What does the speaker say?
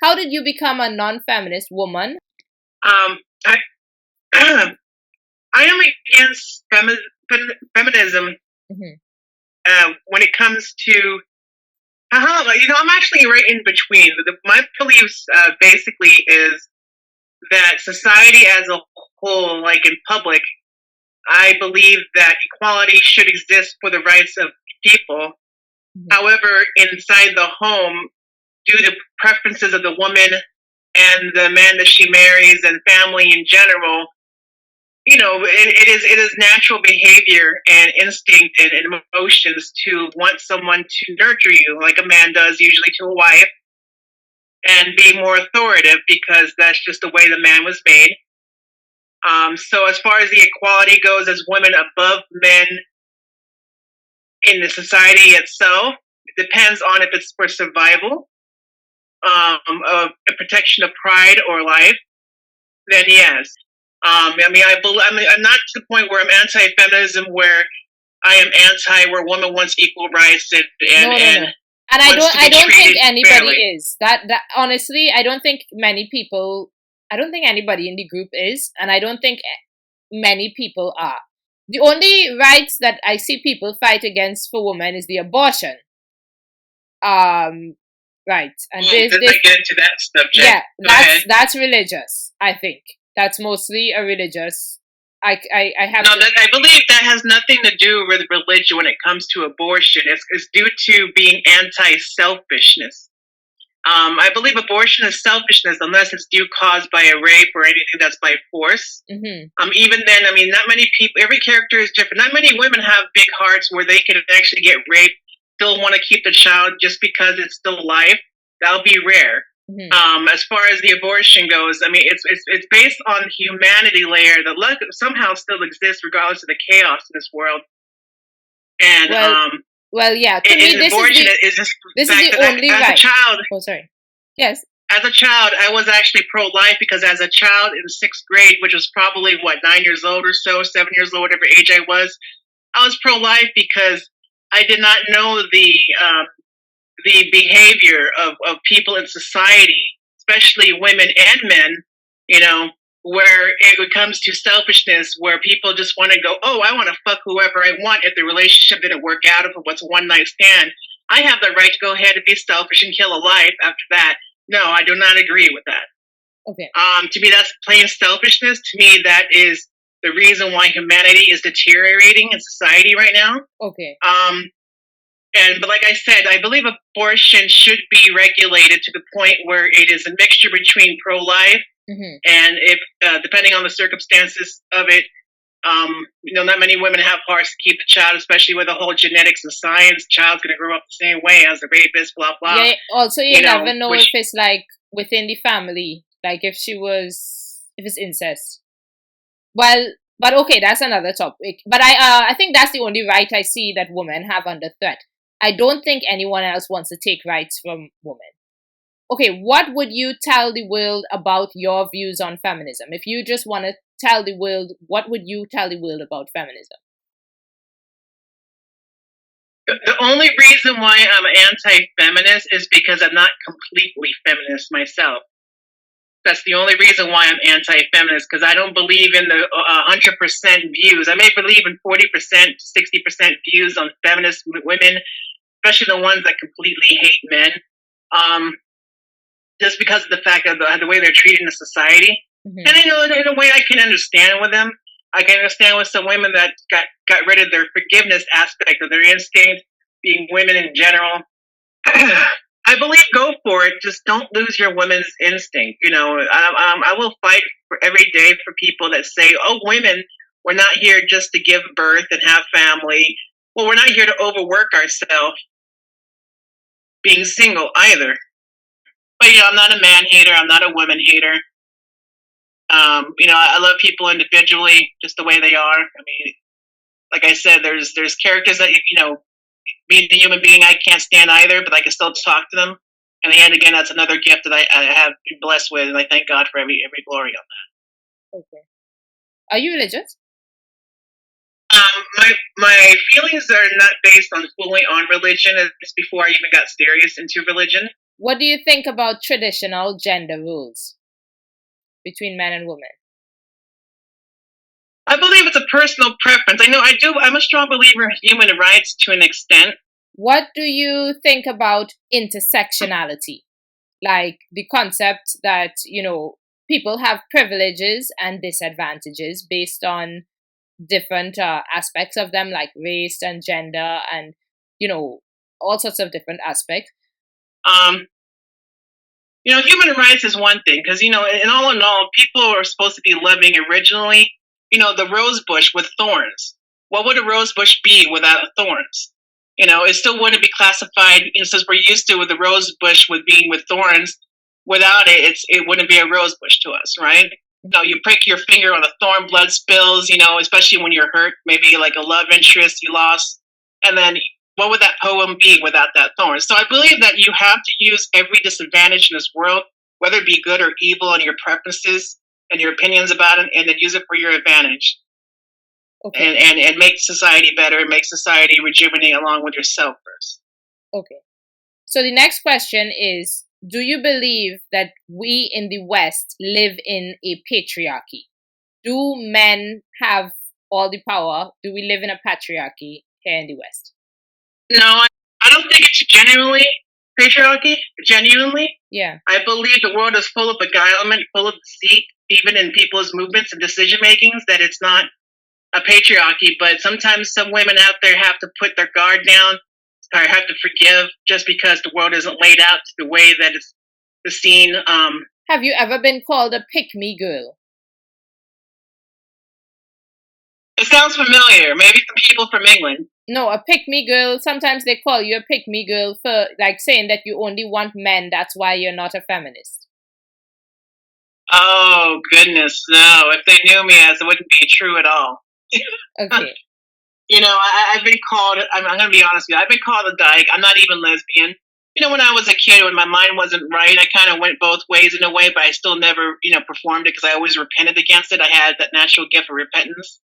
how did you become a non-feminist woman? I I am against feminism when it comes to. I'm actually right in between. My beliefs basically is that society as a whole, like in public, I believe that equality should exist for the rights of people. However, inside the home, due to preferences of the woman and the man that she marries and family in general, it is natural behavior and instinct and emotions to want someone to nurture you like a man does usually to a wife and be more authoritative because that's just the way the man was made. So as far as the equality goes, as women above men in the society itself, it depends on if it's for survival, of a protection of pride or life, then yes. I'm not to the point where I'm anti-feminism, where I am anti where woman wants equal rights and No. And I don't think anybody fairly. Is that honestly, I don't think anybody in the group is, and I don't think many people are. The only rights that I see people fight against for women is the abortion. Right, and this get into that subject. Yeah, that's religious. I think that's mostly a religious. I believe that has nothing to do with religion when it comes to abortion. It's due to being anti-selfishness. I believe abortion is selfishness unless it's caused by a rape or anything that's by force. Even then, not many people. Every character is different. Not many women have big hearts where they can actually get raped, still want to keep the child just because it's still alive. That'll be rare. As far as the abortion goes, it's based on humanity layer that somehow still exists regardless of the chaos in this world. And yeah. To me, this is the only right. As a child, oh, sorry. Yes. As a child, I was actually pro-life because as a child in 6th grade, which was probably 9 years old or so, 7 years old, whatever age I was pro-life because I did not know the behavior of people in society, especially women and men, where it comes to selfishness, where people just want to go, oh, I want to fuck whoever I want if the relationship didn't work out, if it was a one-night stand. I have the right to go ahead and be selfish and kill a life after that. No, I do not agree with that. Okay. To me, that's plain selfishness. To me, that is the reason why humanity is deteriorating in society right now. Okay. But like I said, I believe abortion should be regulated to the point where it is a mixture between pro-life and if, depending on the circumstances of it, not many women have hearts to keep the child, especially with the whole genetics and science. The child's going to grow up the same way as the rapist, blah, blah. Yeah, also, you never know if it's within the family, if it's incest. Well, but okay, that's another topic. But I think that's the only right I see that women have under threat. I don't think anyone else wants to take rights from women. Okay, what would you tell the world about your views on feminism? If you just want to tell the world, what would you tell the world about feminism? The only reason why I'm anti-feminist is because I'm not completely feminist myself. That's the only reason why I'm anti-feminist, because I don't believe in the 100% views. I may believe in 40%, 60% views on feminist women, especially the ones that completely hate men, just because of the fact of the way they're treated in the society. And in a way I can understand with them. I can understand with some women that got rid of their forgiveness aspect of their instinct, being women in general. I believe go for it. Just don't lose your women's instinct. I will fight for every day for people that say, oh, women, we're not here just to give birth and have family. Well, we're not here to overwork ourselves being single either. But, I'm not a man hater. I'm not a woman hater. I love people individually, just the way they are. Like I said, there's characters that, being a human being, I can't stand either, but I can still talk to them. And again, that's another gift that I have been blessed with, and I thank God for every glory on that. Okay. Are you religious? My feelings are not based fully on religion. It's before I even got serious into religion. What do you think about traditional gender roles between men and women? I believe it's a personal preference. I'm a strong believer in human rights to an extent. What do you think about intersectionality? Like the concept that, people have privileges and disadvantages based on different aspects of them, like race and gender and, all sorts of different aspects. Human rights is one thing because, in all, people are supposed to be loving originally. The rose bush with thorns. What would a rose bush be without thorns? It still wouldn't be classified, since we're used to with the rose bush with being with thorns. Without it, it wouldn't be a rose bush to us, right? You prick your finger on a thorn, blood spills, especially when you're hurt, maybe like a love interest you lost. And then what would that poem be without that thorn? So I believe that you have to use every disadvantage in this world, whether it be good or evil, and your preferences and your opinions about it, and then use it for your advantage. Okay. And make society better, make society rejuvenate along with yourself first. Okay. So the next question is, do you believe that we in the West live in a patriarchy? Do men have all the power? Do we live in a patriarchy here in the West? No, I don't think it's genuinely patriarchy. Genuinely. Yeah. I believe the world is full of beguilement, full of deceit, even in people's movements and decision makings, that it's not a patriarchy, but sometimes some women out there have to put their guard down or have to forgive just because the world isn't laid out the way that it's seen. Have you ever been called a pick-me girl? It sounds familiar. Maybe some people from England. No, a pick-me girl, sometimes they call you a pick-me girl for like saying that you only want men, that's why you're not a feminist. Oh, goodness, no. If they knew me as, it wouldn't be true at all. Okay. I've been called, I'm going to be honest with you, I've been called a dyke. I'm not even lesbian. When I was a kid, when my mind wasn't right, I kind of went both ways in a way, but I still never, performed it because I always repented against it. I had that natural gift of repentance.